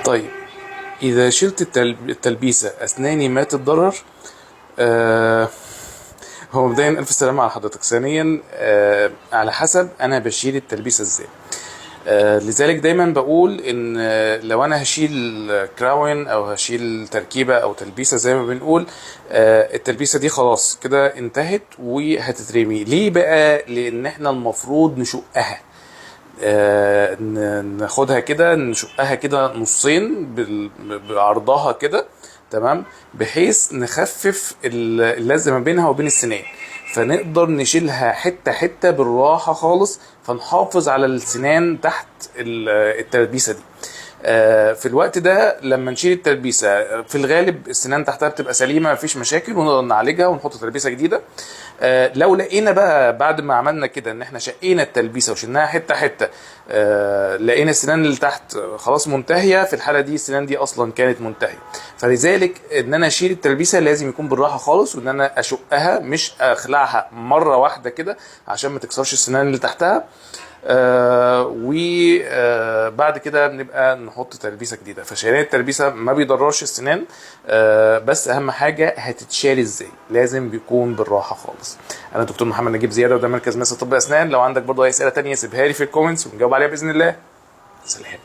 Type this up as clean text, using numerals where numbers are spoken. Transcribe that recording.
طيب اذا شلت التلبيسه اسناني ما تتضرر؟ هو مبدئيا الف سلامه على حضرتك. ثانيا على حسب انا بشيل التلبيسه ازاي. لذلك دايما بقول ان لو انا هشيل كراون او هشيل تركيبه او تلبيسه زي ما بنقول، التلبيسه دي خلاص كده انتهت وهتترمي. ليه بقى؟ لان احنا المفروض نشقها، ناخدها كده نشقها كده نصين بعرضها كده، تمام، بحيث نخفف اللزق ما بينها وبين السنان، فنقدر نشيلها حته حته بالراحه خالص، فنحافظ على السنان تحت التلبيسه دي. في الوقت ده لما نشيل التلبيسه في الغالب السنان تحتها بتبقى سليمه، مفيش مشاكل، ونقدر نعالجها ونحط تلبيسه جديده. لو لقينا بقى بعد ما عملنا كده ان احنا شقينا التلبيسه وشلناها حته حته، لقينا السنان اللي تحت خلاص منتهيه، في الحاله دي السنان دي اصلا كانت منتهيه. فلذلك ان انا اشيل التلبيسه لازم يكون بالراحه خالص، وان انا اشقها مش اخلعها مره واحده كده عشان ما تكسرش السنان اللي تحتها. وبعد كده بنبقى نحط تلبيسه جديده. فشيلان التلبيسه ما بيضررش السنان، بس اهم حاجه هتتشال ازاي، لازم بيكون بالراحه خالص. انا دكتور محمد نجيب زياده، وده مركز مصر طب اسنان. لو عندك برضه اي اسئله تانية سيبها لي في الكومنتس ونجاوب عليها باذن الله. سلام.